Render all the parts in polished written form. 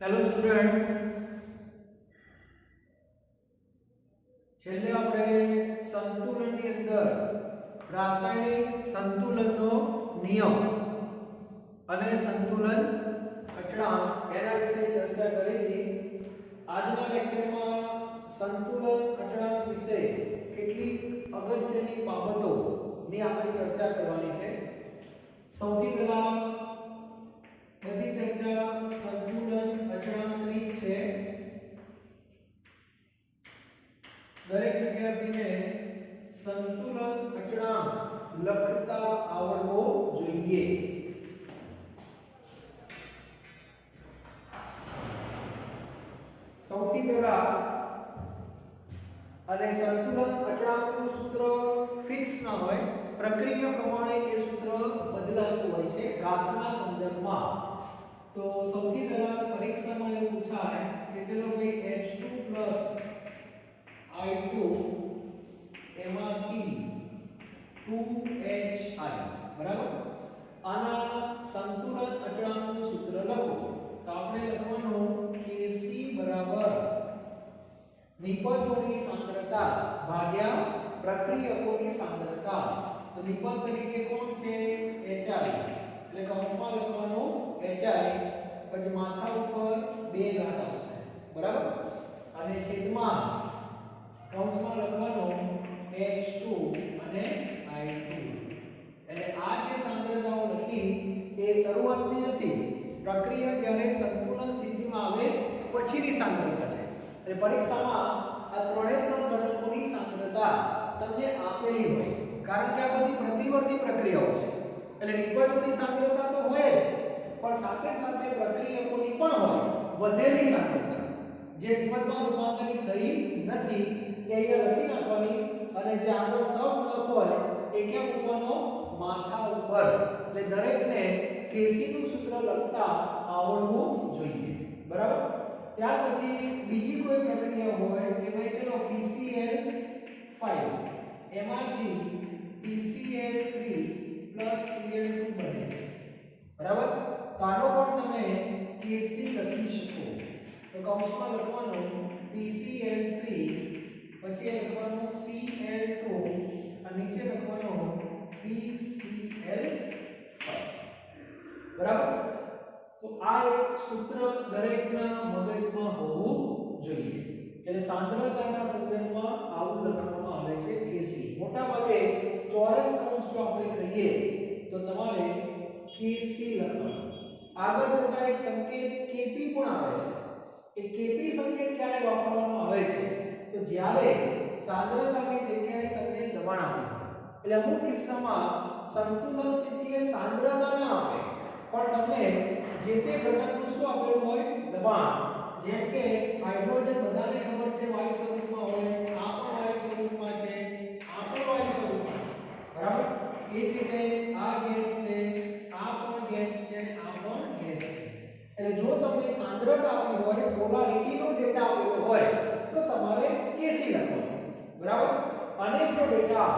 Hello student, છેલ્લે આપણે સંતુલનની અંદર રાસાયણિક સંતુલનનો નિયમ અને સંતુલન અચળાંક એના વિશે ચર્ચા કરી હતી. આજના લેક્ચરમાં સંતુલન અચળાંક વિશે કેટલીક અગત્યની બાબતોની આપણે ચર્ચા કરવાની છે. સૌથી પહેલા બધી ચર્ચા સંતુલન અચળાંકની છે. દરેક વિદ્યાર્થીને સંતુલન અચળાંક લખતા આવડવો જોઈએ. સૌથી પહેલા અને સંતુલન અચળાંકનું સૂત્ર ફિક્સ ના હોય, પ્રક્રિયા પ્રમાણે એ સૂત્ર બદલાતું હોય છે ઘાતના સંદર્ભમાં. તો સૌથી પહેલા પરીક્ષામાં એવું પૂછાય કે ચલો ભાઈ H2 I2 એમાંથી 2HI, બરાબર. આના સંતુલન અચળાંકનું સૂત્ર લખો. તો આપણે લખવાનું Kc બરાબર નિપજોની સાંદ્રતા ભાગ્યા પ્રક્રિયકોની સાંદ્રતા. તો નિપજ તરીકે કોણ છે? HI, એટલે કૌંસમાં લખવાનું HI, પછી માથા ઉપર 2 ઘાત આવશે, બરાબર. અને છેદમાં કૌંસમાં લખવાનું H2 અને I2. એટલે આ જે સાંદ્રતાઓ લખી એ શરૂઆતની નથી, પ્રક્રિયા જ્યારે સંતુલન સ્થિતિમાં આવે પછીની સાંદ્રતા છે. એટલે પરીક્ષામાં આ ત્રણે ત્રણ ઘટકોની સાંદ્રતા તમને આપેલી હોય, કારણ કે આ બધી પ્રતિવર્તી પ્રક્રિયાઓ છે. એટલે નિપજોની સાંદ્રતા તો હોય જ, પણ સાથે સાથે પ્રક્રિયકોની પણ હોય વધેલી સાંદ્રતા જે નિપજમાં રૂપાંતરિત થઈ નથી એ અહીંયા લખી નાખવાની. અને જે આગળ સહગુણક હોય એ ક્યાં મૂકવાનો? માથા ઉપર. એટલે દરેકને Kc નું સૂત્ર લખતા આવડવું જોઈએ, બરાબર. ત્યાર પછી બીજી કોઈ પ્રક્રિયા હોય કે ભાઈ ચલો PCl5 એમાંથી PCl3 Cl2 બને છે, બરાબર. તો આનો પણ તમે Kc લખી શકો. તો કૌંસમાં લખવાનું PCl3, પછી લખવાનું Cl2 અને નીચે લખવાનું PCl5, બરાબર. તો આ એક સૂત્ર દરેકના મગજમાં હોવું જોઈએ. એટલે સાંદ્રતાના સંદર્ભમાં આવું લખવામાં આવે છે Kc. મોટા ભાગે ચોરસ કૌંસ જો આપણે કહીએ તો તમારે Kc લખવાનું. આગળ જતા એક સંકેત Kp પણ આવે છે. એ Kp સંકેત ક્યારે વાપરવામાં આવે છે? તો જ્યારે સાંદ્રતાની જગ્યાએ તમને દબાણ આપવું હોય. એટલે અમુક કિસ્સામાં સંતુલન સ્થિતિએ સાંદ્રતા ન આપે, પણ તમને જે તે ઘટકનું શું આપેલું હોય? દબાણ. જેમ કે હાઇડ્રોજન બધાને ખબર છે વાયુ સ્વરૂપમાં હોય, આ પણ વાયુ સ્વરૂપમાં છે, આ પણ વાયુ સ્વરૂપમાં છે, બરાબર. એ જ રીતે આ ગેસ છે, આ પણ ગેસ છે, આ પણ ગેસ છે. એટલે જો તમને સાંદ્રતા આપી હોય, પોલારિટીનો ડેટા આપેલો હોય તો તમારે Kc લખવાનું, બરાબર. અને જો ડેટા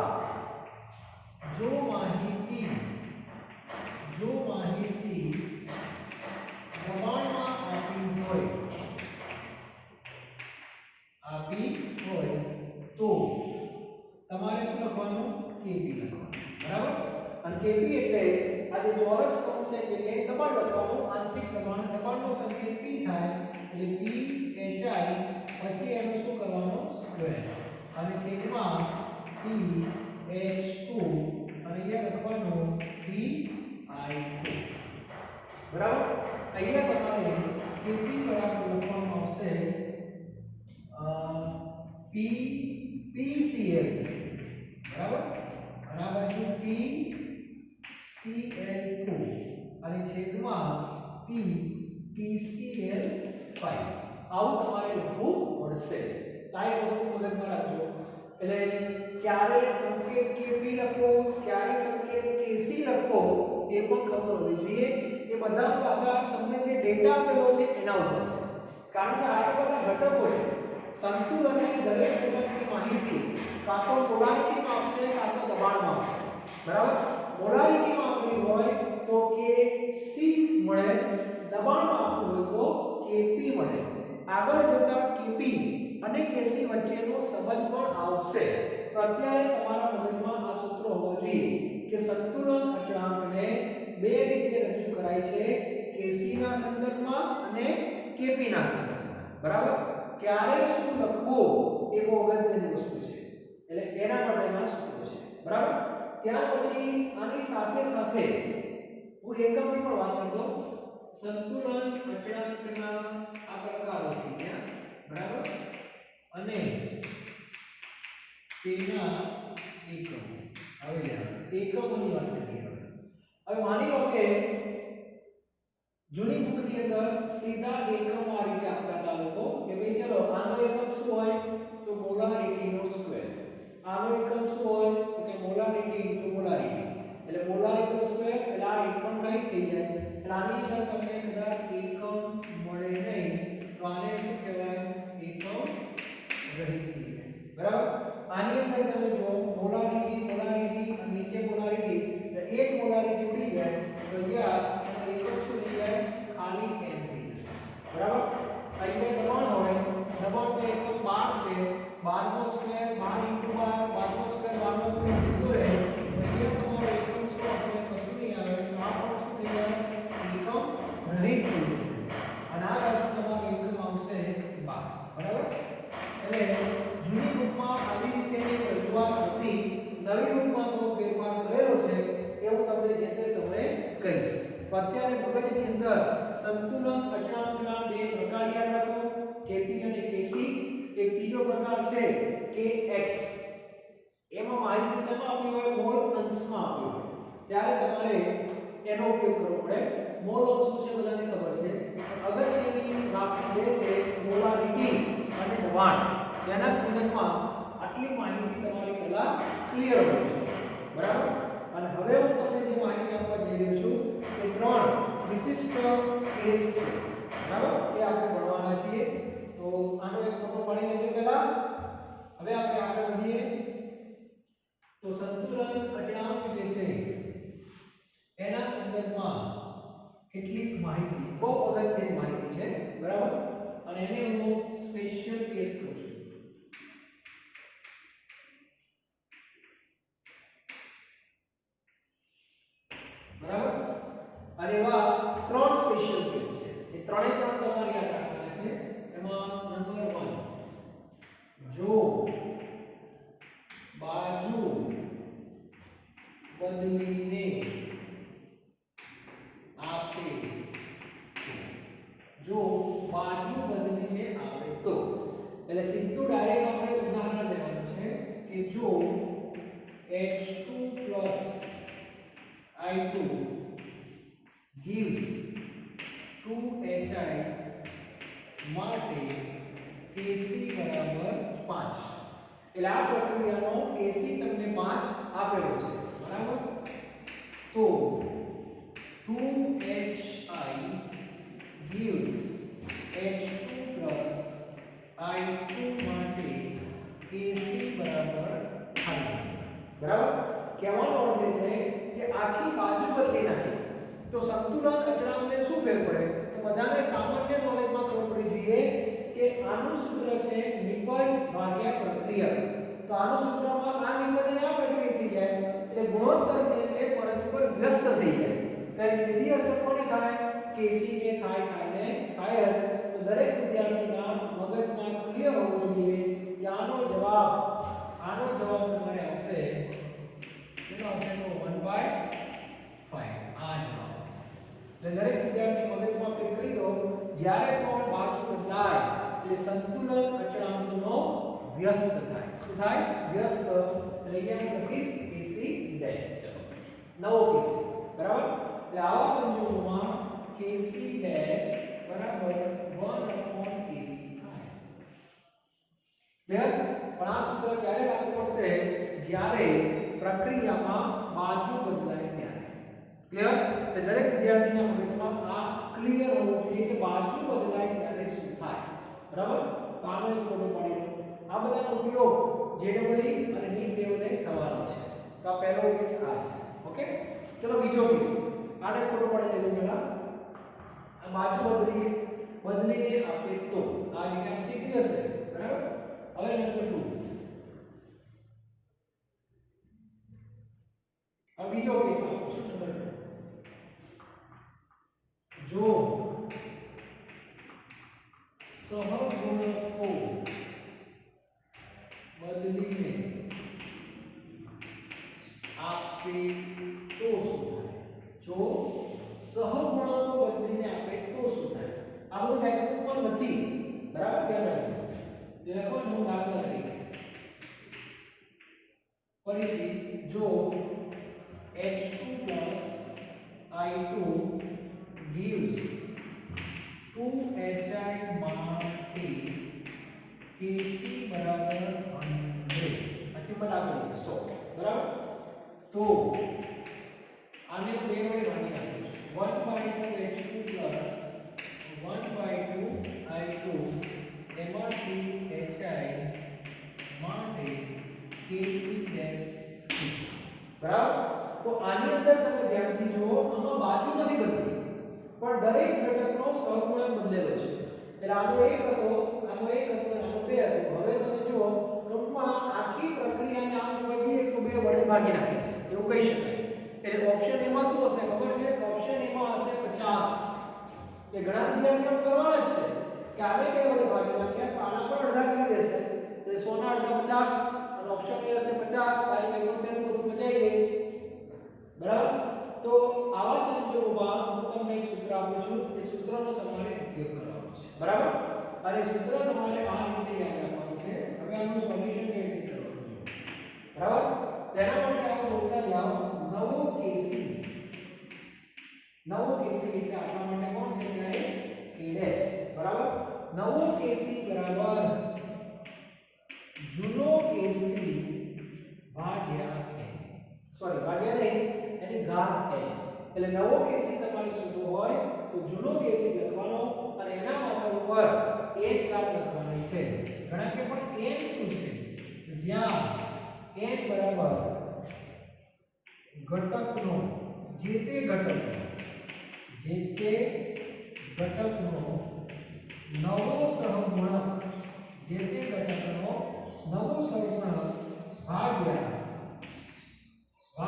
જો માહિતી દબાણમાં આપી હોય તો તમારે શું લખવાનું? Kp લખવાનું, બરાબર. અને Kp એટલે આ જે ચોરસ કૌંસ છે એટલે દબાણ લખવાનું, આંશિક દબાણ. દબાણનો સંકેત P થાય એટલે PHI, પછી એનું શું કરવાનું? સ્ક્વેર, અને છેદમાં PH2 અને અહીંયા લખવાનું PI2, બરાબર. અહીંયા તમારે Kp બરાબર લખવાનું આવશે PCl3, બરાબર. અને આ બાજુ PCl2 અને છેદમાં PCl5. આવું તમારે લખવું પડશે. આ એક વસ્તુ મગજમાં રાખજો. એટલે ક્યારે સંકેત Kp લખો, ક્યારે સંકેત Kc લખો એ પણ ખબર હોવી જોઈએ. એ બધાનો આધાર તમને જે ડેટા આપેલો છે એના ઉપર છે, કારણ કે આ બધા ઘટકો છે. સંતુલનની દરેક ઘટકની માહિતી કાં તો પોલારિટીમાં આવશે કાં તો દબાણમાં આવશે, બરાબર. પોલારિટીમાં આપેલી હોય તો Kc મળે, દબાણમાં આપવું હોય તો Kp આગળ જતા કેપી અને કેસી વચ્ચેનો સંબંધ પણ આવશે. તો અત્યારે તમારા મગજમાં આ સૂત્ર હોવું જોઈએ કે સંતુલન અચળાંકને બે રીતે રજૂ કરાય છે, કેસી ના સંદર્ભમાં અને કેપી ના સંદર્ભમાં. બરાબર? ક્યારે શું લખવું એ બહુ અગત્યની વસ્તુ છે, એટલે એના માટેના સૂત્રો છે. બરાબર? ત્યાર પછી આની સાથે સાથે હું એકમની પણ વાત કરી દઉં. સંતુલન અચળાંકના આ પ્રકારો થઈ ગયા. બરાબર? અને તેના એકમો. હવે એકમોની વાત કરીએ. હવે માની લો કે જૂની બુકની અંદર સીધા એકમો આ રીતે આપતા હતા લોકો કે ભાઈ ચલો આનો એકમ શું હોય તો મોલારિટીનો સ્ક્વેર. આનો એકમ શું હોય તો કે મોલારિટી ઇન્ટુ મોલારિટી. એટલે મોલારિટીનો સ્ક્વેર એટલે આ એકમ રહી થઈ જાય. એટલે આની અંદર તમને કદાચ એકમ મળે નહીં તો આને શું કહેવાય? એકમ રહી થઈ જાય. બરાબર? આની અંદર તમે જો મોલારિટી મોલારિટી અને નીચે મોલારિટી એટલે એક મોલારિટી ઉડી જાય તો અહીંયા એકમ શું થઈ જાય? ખાલી n થઈ જશે. બરાબર? અહીંયા દબાણ હોય, દબાણ તો એકમ 12 છે, 12 નો સ્ક્વેર 12 * 12, 12 નો સ્ક્વેર 12 નો સ્ક્વેર કીધું હોય તો અહીંયા તમારો એકમ શું હશે? કશું નહીં આવે. તો આ પણ શું થઈ જાય? એકમ રહિત થઈ જશે. અને આ બાજુ તમારો એકમ આવશે 12. બરાબર? એટલે જૂની બુકમાં આવી રીતેની રજૂઆત હતી, નવી બુકમાં થોડો ફેરફાર કરેલો છે એ હું તમને જે તે સમયે કહીશ. અત્યારે મગજની અંદર સંતુલન અચળાંકના બે પ્રકાર યાદ રાખો, કેપી અને કેસી. એક ત્રીજો પ્રકાર છે કેએક્સ. એમાં માહિતી શેમાં આપી હોય? મોલ અંશમાં આપી હોય. ત્યારે તમારે એનો ઉપયોગ કરવો પડે. મોલ અંશ શું છે બધાને ખબર છે. અગત્યની રાશિ બે છે મોલારિટી અને દબાણ. તેના સંદર્ભમાં આટલી માહિતી તમારી પહેલા ક્લિયર હોવી જોઈએ. બરાબર? અને હવે હું તમને જે માહિતી આપવા જઈ રહ્યો છું એ ત્રણ વિશિષ્ટ કેસ છે. બરાબર? એ આપણે ભણવાના છીએ. તો આનો એક ફોટો પાડી લેજો પહેલા. હવે આપણે આગળ વધીએ. તો સંતુલન અચળાંક જે છે એના સંદર્ભમાં કેટલીક માહિતી, બહુ અગત્યની માહિતી છે. બરાબર? અને એને હું સ્પેશિયલ કેસ કહું છું. બરાબર? અને એવા ત્રણ સ્પેશિયલ કેસ છે. એ ત્રણે ત્રણ તમારે યાદ રાખવાના છે. એમાં નંબર 1, જો બાજુ બદલીને આપે તો. જો બાજુ બદલીને આપે તો એટલે સીધું ડાયરેક્ટ આપણે ઉદાહરણ લેવાનું છે કે જો H2 I2 gives 2HI માટે Kc બરાબર 5. એટલે આ પ્રક્રિયાનો Kc તમને 5 આપેલો છે. બરાબર? તો 2HI gives H2 I2 માટે Kc બરાબર 5. બરાબર? કહેવાનો અર્થ એ છે કે આખી બાજુ બદલી નાખી તો સંતુલન અચળાંકને શું ફેર પડે? તો બધાને સામાન્ય નોલેજમાં ખબર પડી જોઈએ કે આનું સૂત્ર છે નિપજ ભાગ્યા પ્રક્રિયા. તો આનું સૂત્રમાં આ નિપજ અને આ પ્રક્રિયા થઈ જાય એટલે ગુણોત્તર જે છે પરસ્પર વ્યસ્ત થઈ જાય. તો એ સીધી અસર કોને થાય? કેસી જે થાય ને થાય જ. તો દરેક વિદ્યાર્થીના મગજમાં ક્લિયર હોવું જોઈએ કે આનો જવાબ તમારે આવશે કેટલો આવશે? તો 1/5. આ જવાબ આવશે. એટલે દરેક વિદ્યાર્થી મગજમાં ફિટ કરી દો, જ્યારે પણ બાજુ બદલાય એટલે સંતુલન અચળાંકનો વ્યસ્ત થાય. શું થાય? વ્યસ્ત. એટલે અહીંયા હું લખીશ Kc ડેશ. ચલો નવો Kc. બરાબર? એટલે આવા સંજોગોમાં Kc ડેશ બરાબર 1/Kc થાય. ક્લિયર? પણ આ સૂત્ર ક્યારે લાગુ પડશે? જ્યારે પ્રક્રિયામાં બાજુ બદલાય ત્યારે. ક્લિયર? એટલે દરેક વિદ્યાર્થીના મગજમાં આ ક્લિયર હોવું જોઈએ કે બાજુ બદલાય ત્યારે શું થાય. બરાબર? તો આનો એક ફોટો પાડી લો. આ બધાનો ઉપયોગ જેડબલઈ અને નીટ લેવલે થવાનો છે. તો આ પહેલો કેસ આ છે. ઓકે? ચલો બીજો કેસ. આને ફોટો પાડી દેજો પહેલા. આ બાજુ બદલીએ. બદલીને આપે તો આ જે આપણે શીખી હશે બરાબર. હવે નંબર 2 अब बीजो केस आपको नंबर 2 जो सहगुणको बदलीने आपे तो શું થાય જો સહગુણકો બદલીને આપે તો શું થાય આ બધું ટેક્સ્ટ બુક માં નથી બરાબર ધ્યાન રાખજો દેખો હું દાખલા તરીકે ફરીથી જો H2 plus I2 gives 2HI માટે Kc બરાબર 100 આ કિંમત આપેલી છે 100 બરાબર. તો આને બે વડે ભાગી નાખીશું 1/2 H2 plus 1/2 I2 એમાંથી HI માટે Kc ડેશ બરાબર. તો આની અંદર તમે ધ્યાનથી જુઓ આમાં બાજુ નથી બદલી પણ દરેક ઘટકનો સહગુણક બદલેલો છે. એટલે આનો 1 હતો આનો 1 હતો આનો 2 હતો. હવે તમે જુઓ ટૂંકમાં આખી પ્રક્રિયાને આમ જોવા જઈએ તો 2 વડે ભાગી નાખે છે એવું કહી શકાય. એટલે ઓપ્શન એમાં શું હશે ખબર છે? ઓપ્શન એમાં હશે 50. એ ઘણા વિદ્યાર્થીઓ કરવાના જ છે કે આને 2 વડે ભાગી નાખ્યા તો આના પણ અડધા કરી દેશે એટલે 100 ના અડધા 50 અને ઓપ્શન એ હશે 50 સાઈન એક્સેલ બધું મજાઈ ગઈ બરાબર. તો આવા સંજોગોમાં હું તમને એક સૂત્ર આપું છું એ સૂત્રનો તમારે ઉપયોગ કરવાનો છે બરાબર. અને સૂત્ર તમારે આ રીતે યાદ રાખવાનું છે. હવે આનું સોલ્યુશન કેવી રીતે કરવાનું છે બરાબર. તેના માટે આપણે બોલતા જાઓ નવો કેસી એટલે આપણા માટે કોણ છે ત્યારે a ડેશ બરાબર. નવો કેસી બરાબર જૂનો કેસી ભાગ્યા n સોરી ભાગ્યા નહીં એની ઘાત n. એટલે નવો કેસી તમારે શોધવો હોય તો જૂનો કેસી લખવાનો અને એના માથા ઉપર n ઘાત લખવાની છે. ઘણા કે પણ n શું છે? જ્યાં n બરાબર ઘટકનો જે તે ઘટકનો નવો સહગુણક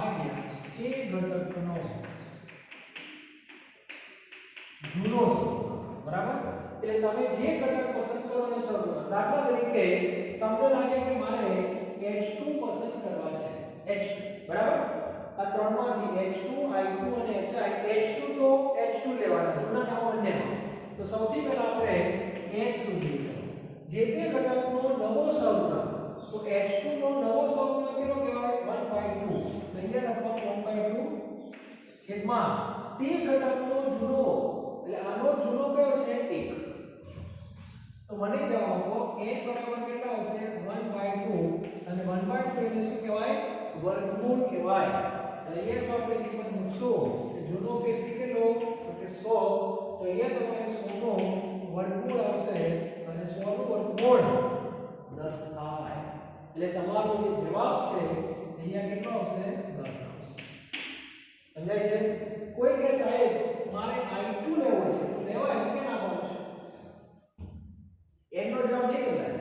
ભાગ્યા તે ઘટકનો જૂનો સહગુણક બરાબર. એટલે તમે જે ઘટક પસંદ કરો ને સહગુણક દાખલા તરીકે તમને લાગે કે મારે H2 પસંદ કરવા છે H2 બરાબર. આ ત્રણમાંથી H2 I2 અને HI H2 તો H2 લેવાના જૂના નવા બંનેમાં. તો સૌથી પહેલા આપણે n સુધી ચલો જે તે ઘટકનો નવો સહગુણક તો H2 નો નવો સહગુણક કેટલો કહેવાય 1/2 અહીંયા લખવાનું 1/2 છેદમાં તે ઘટકનો જૂનો એટલે આનો જૂનો કયો છે 1. તો મને જવાબ આપો n બરાબર કેટલા હશે 1/2 અને 1/2 એટલે શું કહેવાય વર્ગમૂળ કહેવાય. અહીંયા તો આપણે કિંમત મૂકશું કે જૂનો કેસી કેટલો તો કે 100. તો અહીંયા તમારે 100 નો વર્ગમૂળ આવશે અને 100 નું વર્ગમૂળ 10 થાય. એટલે તમારો જે જવાબ છે અહીંયા કેટલો આવશે 10 આવશે. સમજાય છે? કોઈ કે સાહેબ મારે I2 લેવો છે તો લેવાય એમ કે ના પાડો છો? n નો જવાબ નહીં બદલાય.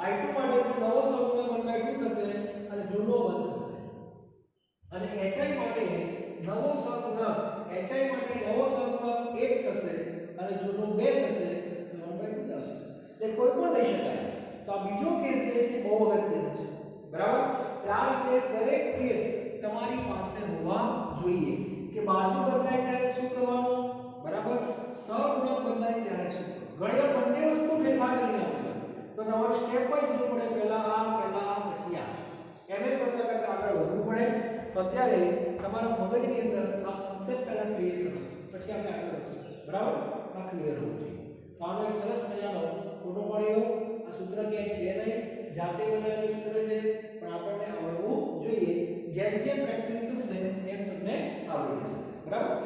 I2 માટે નવો સહગુણક 1/2 થશે અને જૂનો 1 થશે. અને HI માટે નવો સહગુણક 1 થશે અને જૂનો 2 થશે તો 1/2 થશે. એટલે કોઈ પણ લઈ શકાય. તો આ બીજો કેસ જે છે બહુ અગત્યનો છે બરાબર. આ રીતે દરેક કેસ તમારી પાસે હોવા જોઈએ કે બાજુ બદલાય ત્યારે શું કરવાનું બરાબર. સહગુણક બદલાય ત્યારે શું કરવાનું. ઘણી વાર બંને વસ્તુ ફેરફાર કરીને આપે તો તમારે સ્ટેપ વાઇઝ જવું પડે. પહેલા આ પછી આ એમ કરતા આગળ વધવું પડે. તો અત્યારે તમારા મગજની અંદર આ કોન્સેપ્ટ પહેલા ક્લિયર કરો પછી આપણે આગળ વધશું બરાબર. આ ક્લિયર હોવું જોઈએ. તો આનો એક સરસ મજાનો ફોટો પાડી લો. આ સૂત્ર ક્યાંય છે નહીં જાતે બનાવેલું સૂત્ર છે પણ આપણને આવડવું જોઈએ. જેમ જેમ પ્રેક્ટિસ થશે તેમ તમને આવડી જશે બરાબર.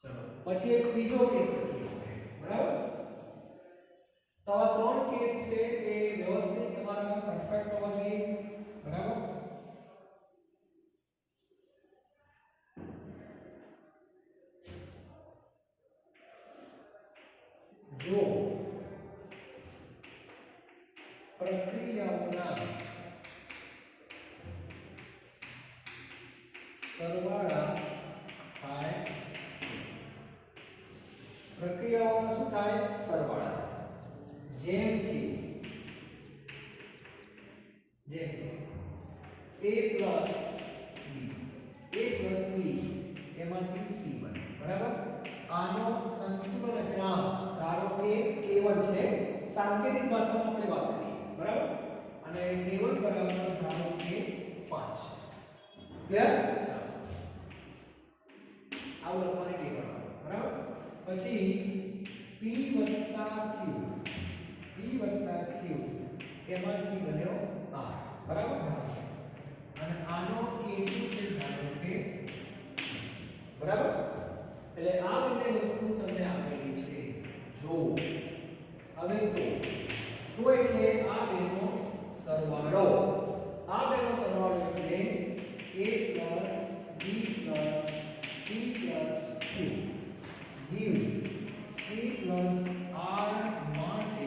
ચલો પછી એક ત્રીજો કેસ લખીએ બરાબર. તો આ ત્રણ કેસ છે એ વ્યવસ્થિત તમારા પરફેક્ટ હોવા જોઈએ બરાબર. જો પ્રક્રિયાઓના સરવાળા થાય, પ્રક્રિયાઓનો શું થાય? સરવાળા થાય. જેમ કે a plus b એમાંથી c બને. બરાબર? આનો સંતુલન અચળાંક ધારો કે k1 છે, સાંકેતિક ભાષામાં આપણે વાત કરીએ. બરાબર? અને k1 બરાબર ધારો કે 5. ક્લિયર? ચાલો આવું લખવાની ટેવ બનાવો. બરાબર? પછી p q એમાંથી બન્યો r. બરાબર? અને આનો k2 છે ધારો કે 20. બરાબર? એટલે આ બંને વસ્તુ તમને આપેલી છે. જો હવે તો એટલે આ બેનો સરવાળો, આ બેનો સરવાળો એટલે a b p q gives c r માટે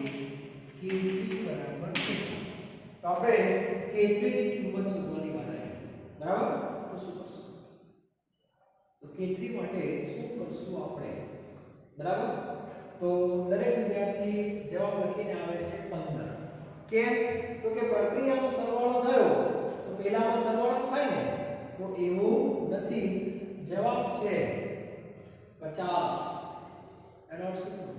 k3 બરાબર છે. તો આપણે k3 ની કિંમત શોધવાની વાત આવી. બરાબર? તો શું કરશું? તો k3 માટે શું કરશું આપણે? બરાબર? તો દરેક વિદ્યાર્થી જવાબ લખીને આવે છે 15. કેમ? તો કે પ્રક્રિયાનો સરવાળો થયો તો પહેલામાં સરવાળો થાય ને, તો એવું નથી. જવાબ છે 50. એનો અર્થ શું?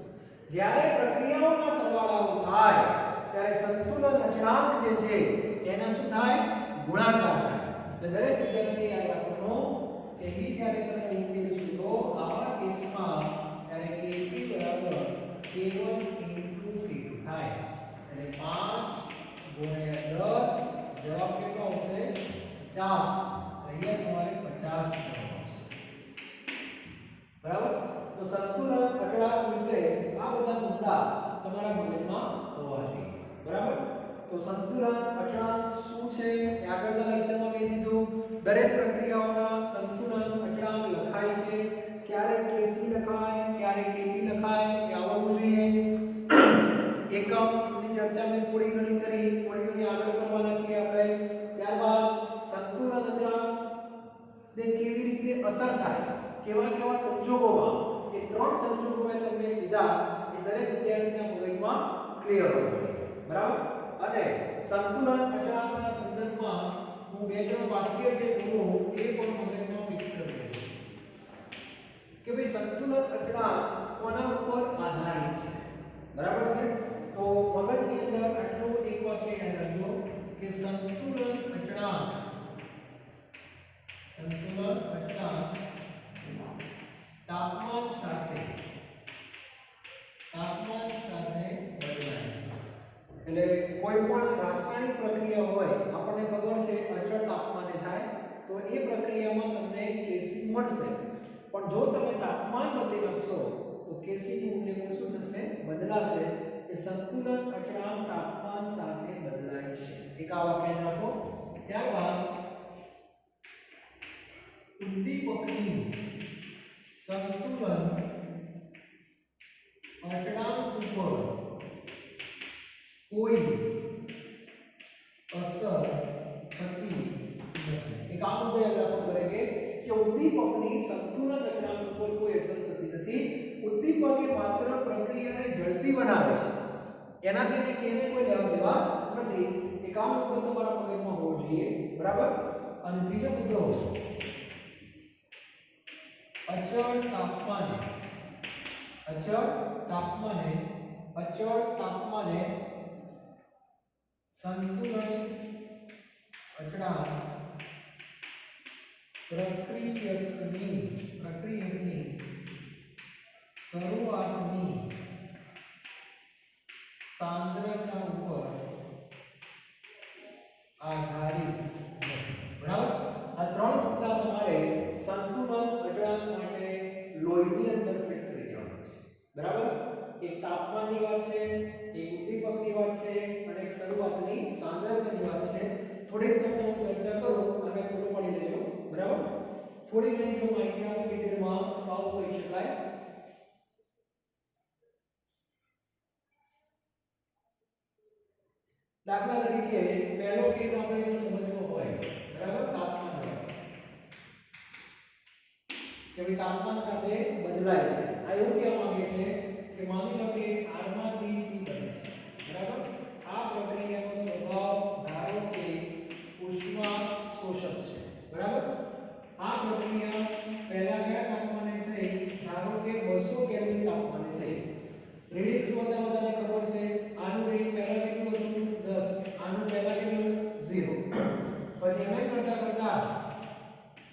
જ્યારે પ્રક્રિયાઓના સરવાળાઓ થાય ત્યારે સંતુલન અચળાંક જે છે એના શું થાય? ગુણાકાર થાય. એટલે દરેક વિદ્યાર્થી યાદ રાખવાનું કે જ્યારે તમે ઉકેલ શોધો આવા કેસમાં ત્યારે k3 બરાબર k1 k2 થાય. એટલે 5 ગુણ્યા 10 જવાબ કેટલો આવશે? 50. અહીંયા તમારે 50 જવાબ આવશે. બરાબર? તો સંતુલન અચળાંક વિશે આ બધા મુદ્દા તમારા મગજમાં હોવા જોઈએ. બરાબર? તો સંતુલન અચળાંક શું છે એ આગળના લેક્ચરમાં કહી દીધું. દરેક પ્રક્રિયાઓના સંતુલન અચળાંક લખાય છે. ક્યારેક kc લખાય, ક્યારેક kp લખાય, એ આવડવું જોઈએ. એકમની ચર્ચા મેં થોડી ઘણી કરી, થોડી ઘણી આગળ કરવાના છીએ આપણે. ત્યારબાદ સંતુલન અચળાંક ને કેવી રીતે અસર થાય, કેવા કેવા સંજોગોમાં, એ 3 સંજોગો મેં તમને કીધા એ દરેક વિદ્યાર્થીના મગજમાં ક્લિયર હોવું જોઈએ. બરાબર? અને સંતુલન અચળાંકના સંદર્ભમાં હું 2-3 વાક્ય જે બોલું એ પણ મગજમાં ફિક્સ કરી દેજો કે ભાઈ સંતુલન અચળાંક કોના ઉપર આધારિત છે. બરાબર છે? તો મગજની અંદર આટલું એક વાક્ય યાદ રાખજો કે સંતુલન અચળાંક તાપમાન સાથે બદલાય છે. એટલે કોઈ પણ રાસાયણિક પ્રક્રિયા હોય, આપણને ખબર છે અચળ તાપમાને થાય, તો એ પ્રક્રિયામાં તમને Kc મળશે. પણ જો તમે તાપમાન બદલી નાખશો તો Kc નું મૂલ્ય પણ શું થશે? બદલાશે. એ સંતુલન અચળાંક તાપમાન સાથે બદલાય છે. એક આ વાક્ય રાખો. ત્યારબાદ ઉદ્દીપકની સંતુલન અચળાંક ઉપર કોઈ અસર થતી નથી. એક આ મુદ્દો યાદ રાખો દરેકે કે ઉદ્દીપકની સંતુલન અચળાંક ઉપર કોઈ અસર થતી નથી. ઉદ્દીપક એ માત્ર પ્રક્રિયાને ઝડપી બનાવે છે, એનાથી કેને કોઈ લેવા દેવા નથી. એક આ મુદ્દો તમારા મગજમાં હોવો જોઈએ. બરાબર? અને ત્રીજો મુદ્દો અચળ તાપમાને સંતુલન અચળાંક પ્રક્રિયકની શરૂઆતની સાંદ્રતા ઉપર આધારિત નથી. બરાબર? આ 3 મુદ્દા તમારે સંતુલન અચળાંક માટે લોહીની અંદર ફિટ કરી દેવાના છે. બરાબર? એક તાપમાનની વાત છે, એક ઉદ્દીપકની વાત છે અને એક શરૂઆતની સાંદ્રતાની વાત છે. થોડીક તમને હું ચર્ચા કરું અને પૂરું પાડી લેજો. બરાબર? થોડી ઘણી જો માહિતી આપો ડિટેલમાં તો આવું કહી શકાય દાખલા તરીકે પહેલો કેસ આપણે જો સમજવો હોય બરાબર તાપમાન હોય કે ભાઈ તાપમાન સાથે બદલાય છે આ એવું કહેવા માંગે છે કે માની લો કે R માંથી P બને છે બરાબર આ પ્રક્રિયાનો સ્વભાવ ધારો કે ઉષ્મા શોષક છે બરાબર આ પ્રક્રિયા પહેલા કયા તાપમાને થઈ ધારો કે 200 કેલ્વિન તાપમાને થઈ રીડિંગ શું હતા બધાને ખબર છે આનું રીડિંગ પહેલા કેટલું હતું 10 આનું પહેલા કેટલું 0 પછી એમ કરતા કરતા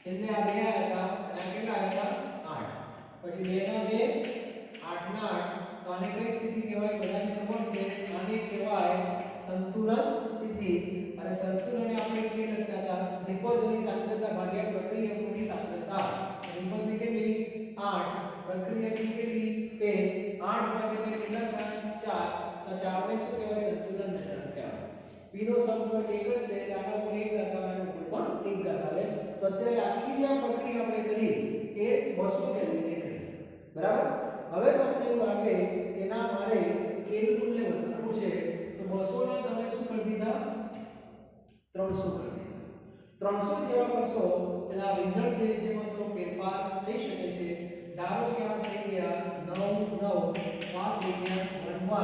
છેલ્લે આ બે આયા હતા અને આ કેટલા આયા હતા 8 પછી 2 ના 2 8 ના 8 તો આને કઈ સ્થિતિ કહેવાય બધાને ખબર છે આને કહેવાય સંતુલન સ્થિતિ અને સંતુલનને આપણે કે લખતા હતા નિપજની સાંદ્રતા ભાગ્યા પ્રક્રિયકોની સાંદ્રતા નિપજની કેટલી 8 પ્રક્રિયકની કેટલી 2 8 ભાગ્યા 2 કેટલા થાય 4 તો 4 ને શું કહેવાય સંતુલન સ્થિતિ કહેવાય p નો સમઘન એક જ છે એટલે આના ઉપર એક ઘાત આવે આના ઉપર પણ એક ઘાત આવે તો અત્યારે આખી જે પ્રક્રિયા આપણે કરી એ 200 કેલ્વિને કરી બરાબર હવે તમને એવું લાગે કે ના મારે k નું મૂલ્ય વધારવું છે તો 200 ના તમે શું કરી દીધા 300 કરી દીધા 300 જેવા કરશો એટલે આ રિઝલ્ટ જે છે એમાં થોડો ફેરફાર થઈ શકે છે ધારો કે આ થઈ ગયા 9 9 આ થઈ ગયા 1 1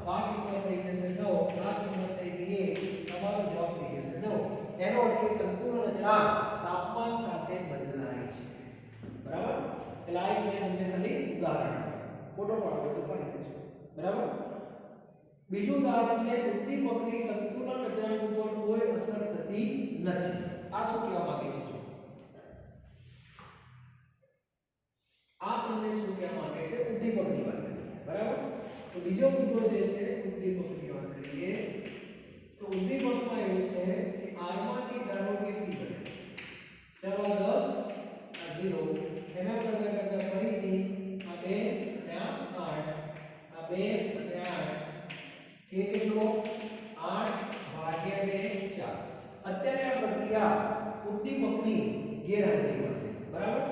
આ કિંમત થઈ જશે 9 આ કિંમત થઈ ગઈ 1 તમારો જવાબ થઈ જશે 9 એનો અર્થ કે સંતુલન અચળાંક તાપમાન સાથે બદલાય છે બરાબર એટલે આ એક મેં તમને ખાલી ઉદાહરણ ફોટો પાડો તો પડી જશે બરાબર બીજું ઉદાહરણ છે ઉદ્દીપકની સંતુલન અચળાંક ઉપર કોઈ અસર થતી નથી આ શું કહેવા માંગે છે આ તમને શું કહેવા માંગે છે ઉદ્દીપકની વાત કરીએ બરાબર તો બીજો મુદ્દો જે છે ઉદ્દીપકની વાત કરીએ તો ઉદ્દીપકમાં એવું છે કે R માંથી ધારો કે P બને છે ચાલો 10 આ 0 એના કરતા કરતા ફરીથી આ 2 અને આ 8 આ 2 અને 8 કે કેટલો 8 ભાગ્યા 2 4 અત્યારે આ પ્રક્રિયા ઉદ્દીપકની ગેરહાજરીમાં છે બરાબર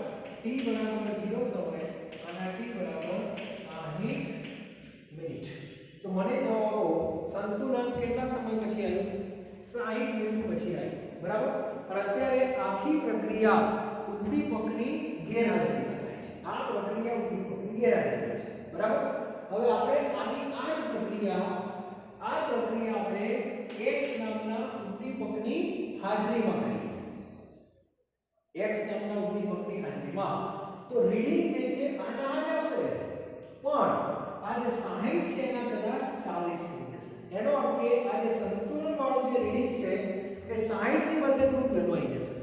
t બરાબર 0 સમય અને t બરાબર 60 મિનિટ તો મને જવાબ આપો સંતુલન કેટલા સમય પછી આવ્યું 60 મિનિટ પછી આવ્યું બરાબર પણ અત્યારે આખી પ્રક્રિયા ઉદ્દીપકની ગેરહાજરીમાં થાય છે આ પ્રક્રિયા ઉદ્દીપકની ગેરહાજરીમાં છે બરાબર હવે આપણે આની આ જ પ્રક્રિયા આપણે x નામના ઉદ્દીપકની હાજરીમાં કરીએ x નામના ઉદ્દીપકની હાજરીમાં તો રીડિંગ જે છે આના આ જ આવશે પણ આ જે 60 છે એના કદાચ 40 થઈ જશે એનો અર્થ કે આ જે સંતુલન વાળું જે રીડિંગ છે એ 60 ની બદલે થોડું વહેલું આવી જશે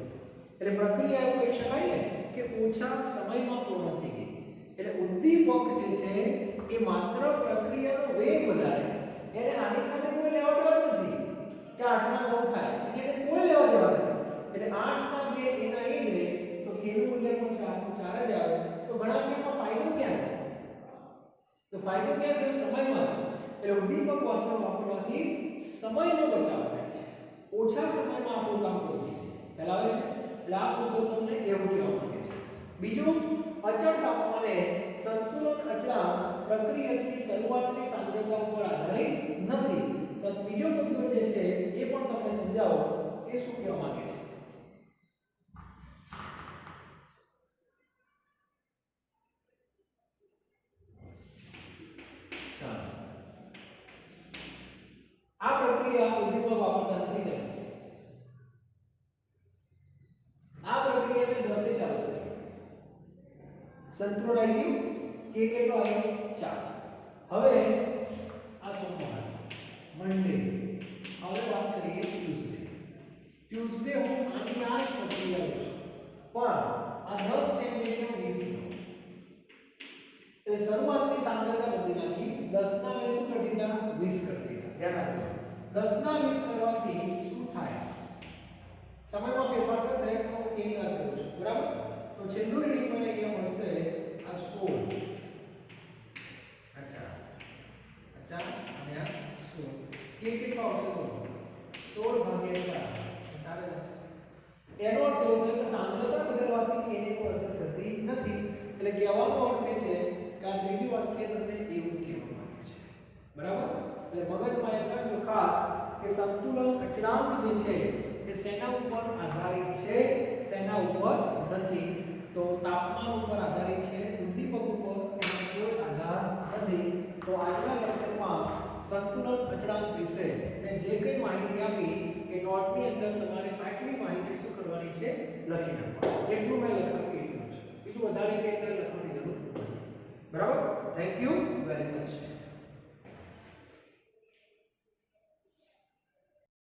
એટલે પ્રક્રિયા એવું કહી શકાય ને કે ઓછા સમયમાં પૂર્ણ થઈ ગઈ એટલે ઉદ્દીપક જે છે એ માત્ર પ્રક્રિયાનો વેગ વધારે એને આની સાથે કોઈ લેવા દેવા નથી કે 8 ના 9 થાય એને કોઈ લેવા દેવા નથી એટલે 8 ના 2 એના એ જ રહે તો k નું મૂલ્ય પણ 4 જ આવે તો ગણતરીમાં ફાયદો ક્યાં છે તો ફાયદો ક્યાં થયો સમયમાં એટલે ઉદ્દીપક વાપરવાથી સમયનો બચાવ થાય છે ઓછા સમયમાં આપણું કામ પૂરું થઈ જાય પહેલા આવે છે એટલે આ મુદ્દો તમને એવું કહેવા માંગે છે બીજું અચળ તાપમાને સંતુલન અચળાંક પ્રક્રિયકની શરૂઆતની સાંદ્રતા ઉપર આધારિત નથી તો ત્રીજો મુદ્દો જે છે એ પણ તમને સમજાવો એ શું કહેવા માંગે છે આ પ્રક્રિયા ઉદ્દીપક વાપરતા નથી ચાલતી આ પ્રક્રિયા મેં 10 ચાલુ કરી સંતુલન આવી ગયું કે કેટલો આવ્યો 4 હવે આ સોમવાર મંડે હવે વાત કરીએ ટ્યુઝડે હું આની આ જ પ્રક્રિયા લઉં છું પણ આ 10 છે એટલે કેમ 20 નો એટલે શરૂઆતની સાંદ્રતા બદલી નાખી 10 ના મેં શું કરી દીધા 20 કરી દીધા ધ્યાન રાખજો 10 ના 20 કરવાથી શું થાય સમયમાં ફેરફાર થશે તો હું કેની વાત કરું છું બરાબર તો છેલ્લું રીડિંગ મને અહીંયા મળશે આ 16 અચ્છા અને આ 16 કે કેટલો આવશે તો 16 ભાગ્યા 4 ચાલે જશે એનો અર્થ એવો છે કે સાંદ્રતા બદલવાથી કેની કોઈ અસર થતી નથી એટલે કહેવાનો અર્થ એ છે કે આ ત્રીજું વાક્ય તમને એવું કહેવા માંગે છે બરાબર એટલે મગજમાં એ રાખજો ખાસ કે કે સંતુલન અચળાંક જે છે એ શેના ઉપર આધારિત છે, શેના ઉપર નથી? તો તાપમાન ઉપર આધારિત છે, ઉદ્દીપક ઉપર એનો કોઈ આધાર નથી. તો આજના લેક્ચરમાં સંતુલન અચળાંક વિશે મેં જે કંઈ માહિતી આપી એ નોટની અંદર તમારે આટલી માહિતી શું કરવાની છે? લખી નાખવાની. જેટલું